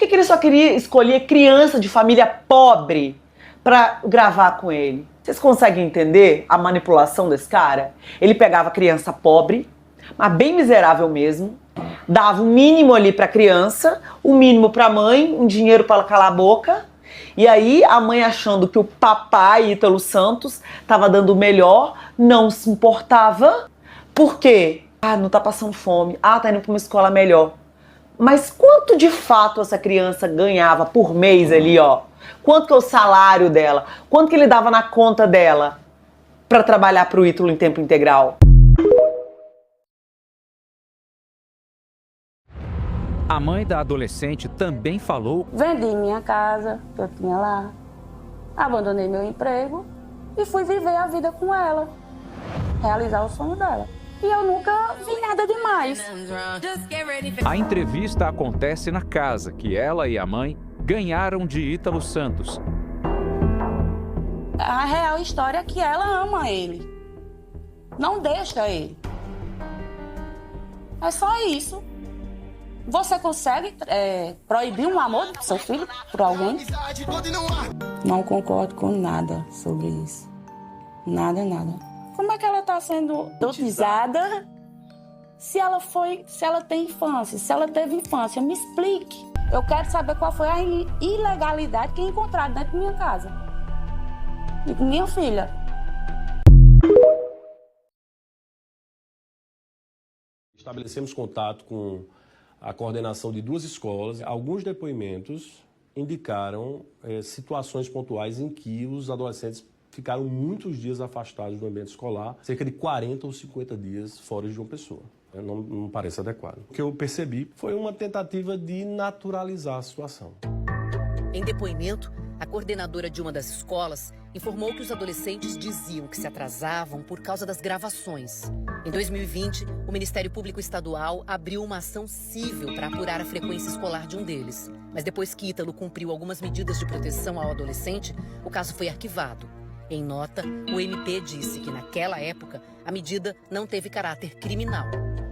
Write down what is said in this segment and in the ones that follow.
que ele só queria escolher criança de família pobre pra gravar com ele? Vocês conseguem entender a manipulação desse cara? Ele pegava criança pobre, mas bem miserável mesmo, dava o mínimo ali pra criança, o mínimo pra mãe, um dinheiro pra ela calar a boca, e aí a mãe achando que o papai Ítalo Santos tava dando o melhor, não se importava. Por quê? Ah, não tá passando fome. Ah, tá indo pra uma escola melhor. Mas quanto de fato essa criança ganhava por mês ali, ó? Quanto que é o salário dela? Quanto que ele dava na conta dela pra trabalhar pro Ítalo em tempo integral? A mãe da adolescente também falou: vendi minha casa, que eu tinha lá, abandonei meu emprego e fui viver a vida com ela, realizar o sonho dela. E eu nunca vi nada demais. A entrevista acontece na casa que ela e a mãe ganharam de Ítalo Santos. A real história é que ela ama ele, não deixa ele. É só isso. Você consegue proibir um amor do seu filho por alguém? Não concordo com nada sobre isso. Nada, nada. Como é que ela está sendo dotizada se ela tem infância, se ela teve infância? Me explique. Eu quero saber qual foi a ilegalidade que encontraram dentro da minha casa. E com minha filha. Estabelecemos contato com a coordenação de 2 escolas. Alguns depoimentos indicaram situações pontuais em que os adolescentes ficaram muitos dias afastados do ambiente escolar, cerca de 40 ou 50 dias fora de João Pessoa. Não parece adequado. O que eu percebi foi uma tentativa de naturalizar a situação. Em depoimento, a coordenadora de uma das escolas informou que os adolescentes diziam que se atrasavam por causa das gravações. Em 2020, o Ministério Público Estadual abriu uma ação civil para apurar a frequência escolar de um deles. Mas depois que Ítalo cumpriu algumas medidas de proteção ao adolescente, o caso foi arquivado. Em nota, o MP disse que naquela época a medida não teve caráter criminal.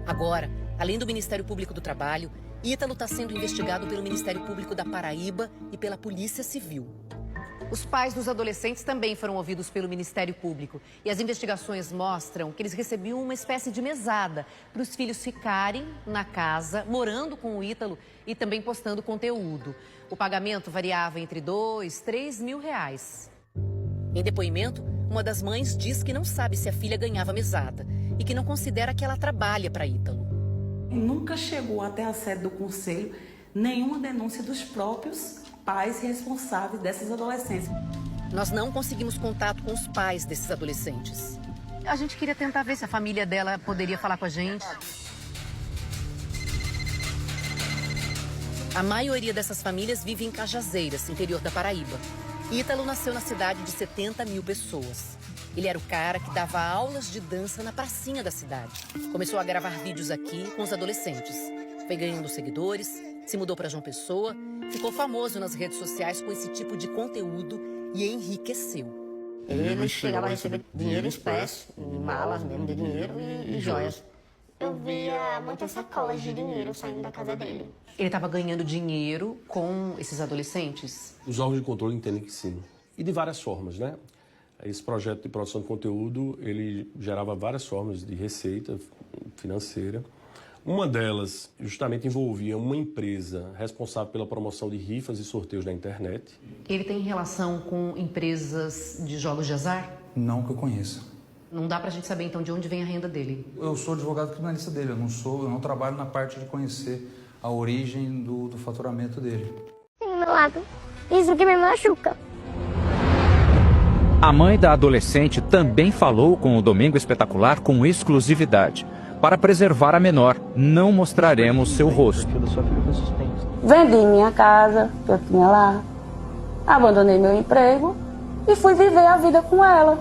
Agora, além do Ministério Público do Trabalho, Ítalo está sendo investigado pelo Ministério Público da Paraíba e pela Polícia Civil. Os pais dos adolescentes também foram ouvidos pelo Ministério Público. E as investigações mostram que eles recebiam uma espécie de mesada para os filhos ficarem na casa, morando com o Ítalo e também postando conteúdo. O pagamento variava entre 2, 3 mil reais. Em depoimento, uma das mães diz que não sabe se a filha ganhava mesada e que não considera que ela trabalha para Ítalo. Nunca chegou até a sede do conselho nenhuma denúncia dos próprios pais responsáveis dessas adolescentes. Nós não conseguimos contato com os pais desses adolescentes. A gente queria tentar ver se a família dela poderia falar com a gente. A maioria dessas famílias vive em Cajazeiras, interior da Paraíba. Ítalo nasceu na cidade de 70 mil pessoas. Ele era o cara que dava aulas de dança na pracinha da cidade. Começou a gravar vídeos aqui com os adolescentes. Foi ganhando seguidores, se mudou para João Pessoa, ficou famoso nas redes sociais com esse tipo de conteúdo e enriqueceu. Ele chegava a receber dinheiro em espécie, em malas mesmo de dinheiro e joias. Eu via muitas sacolas de dinheiro saindo da casa dele. Ele estava ganhando dinheiro com esses adolescentes? Os órgãos de controle entendem que sim. E de várias formas, né? Esse projeto de produção de conteúdo, ele gerava várias formas de receita financeira. Uma delas justamente envolvia uma empresa responsável pela promoção de rifas e sorteios na internet. Ele tem relação com empresas de jogos de azar? Não que eu conheça. Não dá pra gente saber então de onde vem a renda dele? Eu sou advogado criminalista dele, eu não trabalho na parte de conhecer a origem do faturamento dele. Sim, meu lado. Isso que me machuca. A mãe da adolescente também falou com o Domingo Espetacular com exclusividade. Para preservar a menor, não mostraremos seu rosto. Vendi minha casa, que eu tinha lá, abandonei meu emprego e fui viver a vida com ela,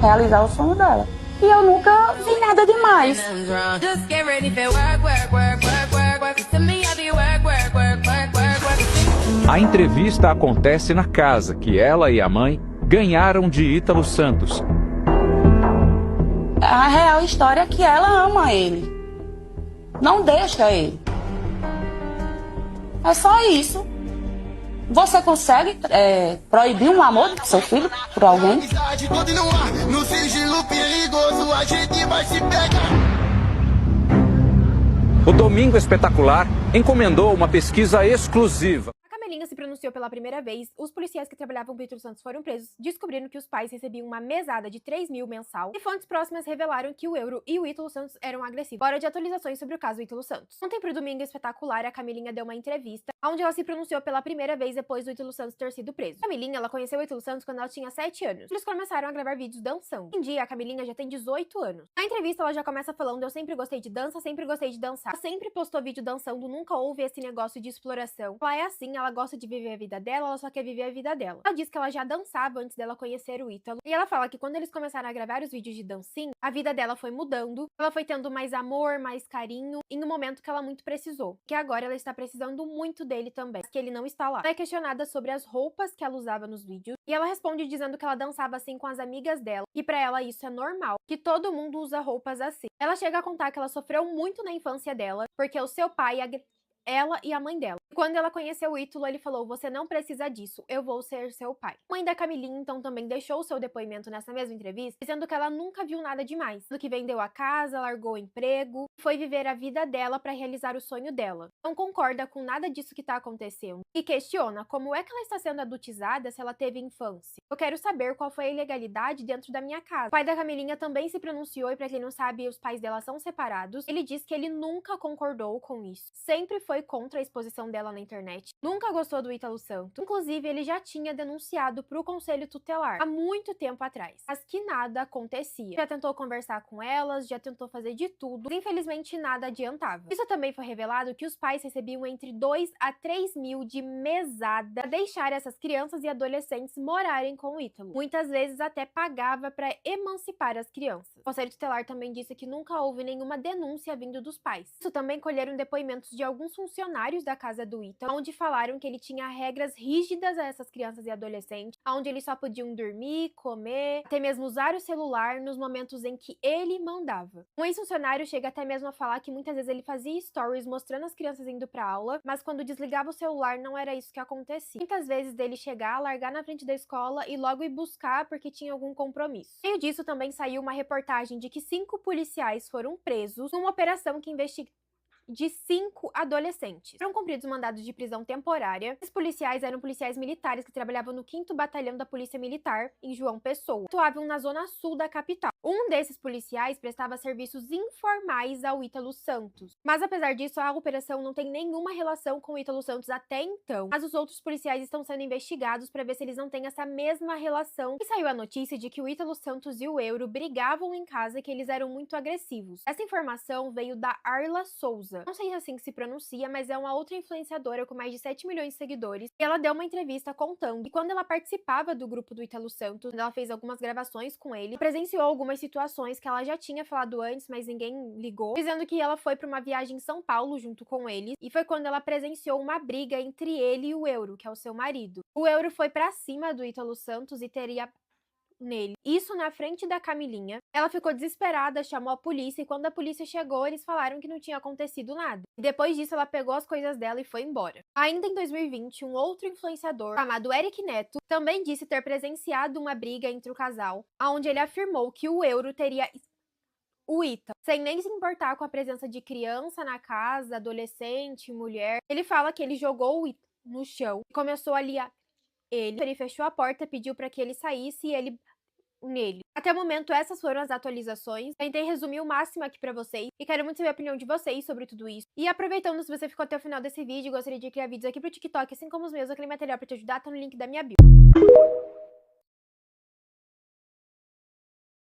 realizar o sonho dela. E eu nunca vi nada demais. A entrevista acontece na casa que ela e a mãe ganharam de Ítalo Santos. A real história é que ela ama ele, não deixa ele. É só isso. Você consegue proibir um amor do seu filho por alguém? O Domingo Espetacular encomendou uma pesquisa exclusiva. A Camelinha se pronunciou pela primeira vez, os policiais que trabalhavam com o Ítalo Santos foram presos, descobrindo que os pais recebiam uma mesada de 3 mil mensal, e fontes próximas revelaram que o Euro e o Ítalo Santos eram agressivos. Hora de atualizações sobre o caso Ítalo Santos. Ontem pro Domingo Espetacular, a Camelinha deu uma entrevista, onde ela se pronunciou pela primeira vez depois do Ítalo Santos ter sido preso. A Camelinha, ela conheceu o Ítalo Santos quando ela tinha 7 anos. Eles começaram a gravar vídeos dançando. Em dia, a Camelinha já tem 18 anos. Na entrevista, ela já começa falando: eu sempre gostei de dança, sempre gostei de dançar. Ela sempre postou vídeo dançando, nunca houve esse negócio de exploração. Ela é assim, ela gosta de viver a vida dela, ela só quer viver a vida dela. Ela diz que ela já dançava antes dela conhecer o Ítalo. E ela fala que quando eles começaram a gravar os vídeos de dancinha, a vida dela foi mudando, ela foi tendo mais amor, mais carinho, em um momento que ela muito precisou. Que agora ela está precisando muito dele também, que ele não está lá. Ela é questionada sobre as roupas que ela usava nos vídeos, e ela responde dizendo que ela dançava assim com as amigas dela, e pra ela isso é normal, que todo mundo usa roupas assim. Ela chega a contar que ela sofreu muito na infância dela, porque o seu pai ela e a mãe dela. Quando ela conheceu o Ítalo, ele falou: você não precisa disso, eu vou ser seu pai. A mãe da Camilinha, então, também deixou o seu depoimento nessa mesma entrevista, dizendo que ela nunca viu nada demais. Do que vendeu a casa, largou o emprego, foi viver a vida dela para realizar o sonho dela. Não concorda com nada disso que tá acontecendo e questiona como é que ela está sendo adultizada se ela teve infância. Eu quero saber qual foi a ilegalidade dentro da minha casa. O pai da Camilinha também se pronunciou, e pra quem não sabe, os pais dela são separados. Ele diz que ele nunca concordou com isso. Sempre foi contra a exposição dela na internet. Nunca gostou do Ítalo Santos. Inclusive, ele já tinha denunciado pro Conselho Tutelar há muito tempo atrás. Mas que nada acontecia. Já tentou conversar com elas, já tentou fazer de tudo. Infelizmente, nada adiantava. Isso também foi revelado que os pais recebiam entre 2 a 3 mil de mesada pra deixar essas crianças e adolescentes morarem com o Ítalo. Muitas vezes até pagava para emancipar as crianças. O Conselho Tutelar também disse que nunca houve nenhuma denúncia vindo dos pais. Isso também colheram depoimentos de alguns funcionários da casa do Ítalo, onde falaram que ele tinha regras rígidas a essas crianças e adolescentes, onde eles só podiam dormir, comer, até mesmo usar o celular nos momentos em que ele mandava. Um ex-funcionário chega até mesmo a falar que muitas vezes ele fazia stories mostrando as crianças indo pra aula, mas quando desligava o celular não era isso que acontecia. Muitas vezes dele chegar, largar na frente da escola e logo ir buscar porque tinha algum compromisso. No meio disso também saiu uma reportagem de que 5 policiais foram presos numa operação que investiga de 5 adolescentes. Foram cumpridos mandados de prisão temporária. Os policiais eram policiais militares que trabalhavam no 5º Batalhão da Polícia Militar, em João Pessoa. Atuavam na zona sul da capital. Um desses policiais prestava serviços informais ao Ítalo Santos. Mas apesar disso, a operação não tem nenhuma relação com o Ítalo Santos até então. Mas os outros policiais estão sendo investigados para ver se eles não têm essa mesma relação. E saiu a notícia de que o Ítalo Santos e o Euro brigavam em casa e que eles eram muito agressivos. Essa informação veio da Arla Souza. Não sei se é assim que se pronuncia, mas é uma outra influenciadora com mais de 7 milhões de seguidores. E ela deu uma entrevista contando que quando ela participava do grupo do Ítalo Santos, ela fez algumas gravações com ele, presenciou algumas situações que ela já tinha falado antes, mas ninguém ligou, dizendo que ela foi para uma viagem em São Paulo junto com ele, e foi quando ela presenciou uma briga entre ele e o Euro, que é o seu marido. O Euro foi pra cima do Ítalo Santos e teria nele. Isso na frente da Camilinha. Ela ficou desesperada, chamou a polícia, e quando a polícia chegou, eles falaram que não tinha acontecido nada. E depois disso, ela pegou as coisas dela e foi embora. Ainda em 2020, um outro influenciador, chamado Eric Neto, também disse ter presenciado uma briga entre o casal, onde ele afirmou que o Euro teria o Ítalo, sem nem se importar com a presença de criança na casa, adolescente, mulher. Ele fala que ele jogou o Ítalo no chão e começou ali a ele fechou a porta, pediu para que ele saísse e ele nele. Até o momento, essas foram as atualizações. Tentei resumir o máximo aqui pra vocês e quero muito saber a opinião de vocês sobre tudo isso. E aproveitando, se você ficou até o final desse vídeo e gostaria de criar vídeos aqui pro TikTok, assim como os meus, aquele material pra te ajudar, tá no link da minha bio.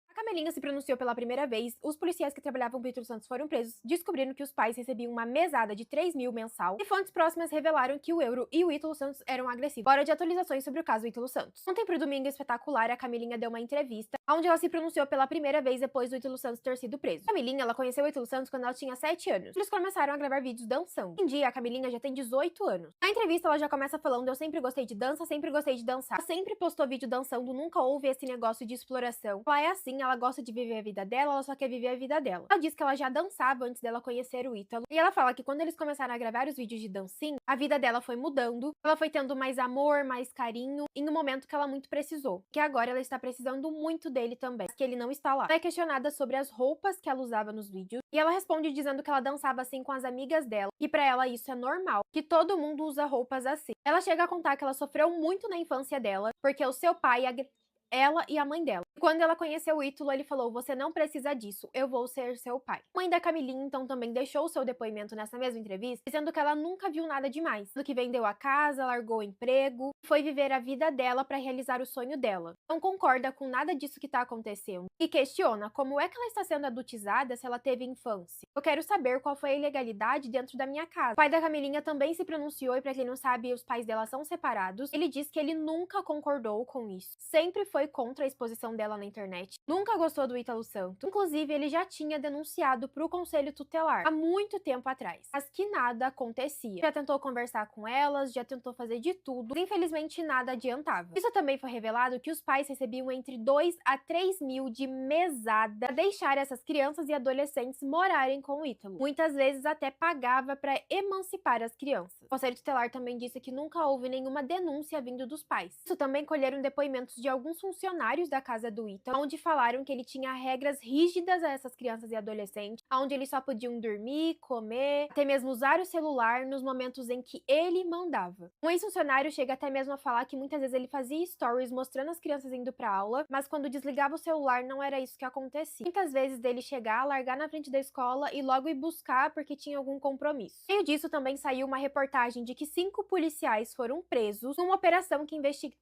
A Camelinha se pronunciou pela primeira vez, os policiais que trabalhavam com o Ítalo Santos foram presos, descobrindo que os pais recebiam uma mesada de 3 mil mensal, e fontes próximas revelaram que o Euro e o Ítalo Santos eram agressivos. Hora de atualizações sobre o caso Ítalo Santos. Ontem pro Domingo Espetacular, a Camelinha deu uma entrevista, onde ela se pronunciou pela primeira vez depois do Ítalo Santos ter sido preso. Camilinha, ela conheceu o Ítalo Santos quando ela tinha 7 anos. Eles começaram a gravar vídeos dançando. Hoje em dia, a Camilinha já tem 18 anos. Na entrevista, ela já começa falando: eu sempre gostei de dança, sempre gostei de dançar. Ela sempre postou vídeo dançando, nunca houve esse negócio de exploração. Ela é assim, ela gosta de viver a vida dela, ela só quer viver a vida dela. Ela diz que ela já dançava antes dela conhecer o Ítalo. E ela fala que quando eles começaram a gravar os vídeos de dancinha, a vida dela foi mudando. Ela foi tendo mais amor, mais carinho, em um momento que ela muito precisou. Que agora ela está precisando muito dele também, que ele não está lá. Ela é questionada sobre as roupas que ela usava nos vídeos, e ela responde dizendo que ela dançava assim com as amigas dela, e pra ela isso é normal, que todo mundo usa roupas assim. Ela chega a contar que ela sofreu muito na infância dela, porque o seu pai ela e a mãe dela. E quando ela conheceu o Ítalo, ele falou: você não precisa disso, eu vou ser seu pai. A mãe da Camilinha, então, também deixou o seu depoimento nessa mesma entrevista, dizendo que ela nunca viu nada demais. Do que vendeu a casa, largou o emprego, foi viver a vida dela para realizar o sonho dela. Não concorda com nada disso que tá acontecendo. E questiona como é que ela está sendo adultizada se ela teve infância. Eu quero saber qual foi a ilegalidade dentro da minha casa. O pai da Camilinha também se pronunciou, e pra quem não sabe, os pais dela são separados. Ele diz que ele nunca concordou com isso. Sempre foi contra a exposição dela na internet. Nunca gostou do Ítalo Santos. Inclusive, ele já tinha denunciado pro Conselho Tutelar há muito tempo atrás. Mas que nada acontecia. Já tentou conversar com elas, já tentou fazer de tudo. Mas, infelizmente, nada adiantava. Isso também foi revelado que os pais recebiam entre 2 a 3 mil de mesada pra deixar essas crianças e adolescentes morarem com o Ítalo. Muitas vezes até pagava para emancipar as crianças. O Conselho Tutelar também disse que nunca houve nenhuma denúncia vindo dos pais. Isso também colheram depoimentos de alguns funcionários da casa do Ítalo, onde falaram que ele tinha regras rígidas a essas crianças e adolescentes, onde eles só podiam dormir, comer, até mesmo usar o celular nos momentos em que ele mandava. Um ex-funcionário chega até mesmo a falar que muitas vezes ele fazia stories mostrando as crianças indo pra aula, mas quando desligava o celular não era isso que acontecia. Muitas vezes dele chegar, largar na frente da escola e logo ir buscar porque tinha algum compromisso. No meio disso também saiu uma reportagem de que 5 policiais foram presos numa operação que investiga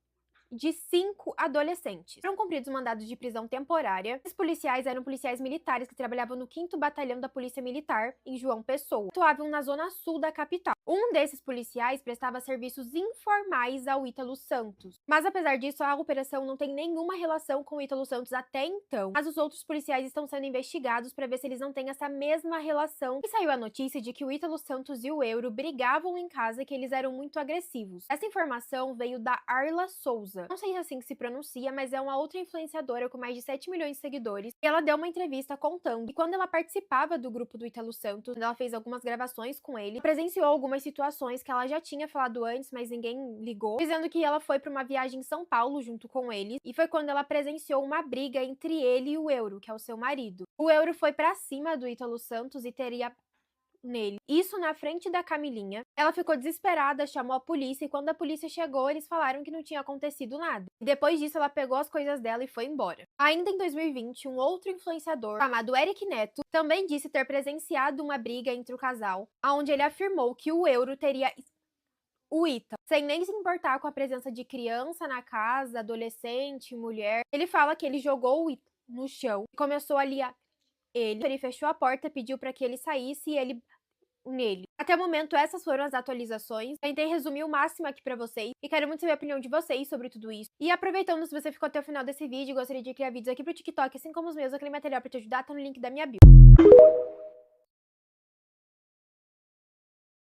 de 5 adolescentes. Foram cumpridos mandados de prisão temporária. Os policiais eram policiais militares que trabalhavam no 5º Batalhão da Polícia Militar, em João Pessoa. Atuavam na zona sul da capital. Um desses policiais prestava serviços informais ao Ítalo Santos. Mas apesar disso, a operação não tem nenhuma relação com o Ítalo Santos até então. Mas os outros policiais estão sendo investigados para ver se eles não têm essa mesma relação. E saiu a notícia de que o Ítalo Santos e o Euro brigavam em casa e que eles eram muito agressivos. Essa informação veio da Arla Souza. Não sei se é assim que se pronuncia, mas é uma outra influenciadora com mais de 7 milhões de seguidores. E ela deu uma entrevista contando que quando ela participava do grupo do Ítalo Santos, ela fez algumas gravações com ele, presenciou algumas situações que ela já tinha falado antes, mas ninguém ligou, dizendo que ela foi para uma viagem em São Paulo junto com ele, e foi quando ela presenciou uma briga entre ele e o Euro, que é o seu marido. O Euro foi pra cima do Ítalo Santos e teria nele. Isso na frente da Camilinha. Ela ficou desesperada, chamou a polícia, e quando a polícia chegou, eles falaram que não tinha acontecido nada. E depois disso, ela pegou as coisas dela e foi embora. Ainda em 2020, um outro influenciador, chamado Eric Neto, também disse ter presenciado uma briga entre o casal, onde ele afirmou que o Euro teria o Ítalo, sem nem se importar com a presença de criança na casa, adolescente, mulher. Ele fala que ele jogou o Ítalo no chão e começou ali a ele fechou a porta, pediu para que ele saísse e ele nele. Até o momento, essas foram as atualizações. Tentei resumir o máximo aqui pra vocês e quero muito saber a opinião de vocês sobre tudo isso. E aproveitando, se você ficou até o final desse vídeo e gostaria de criar vídeos aqui pro TikTok, assim como os meus, aquele material pra te ajudar, tá no link da minha bio.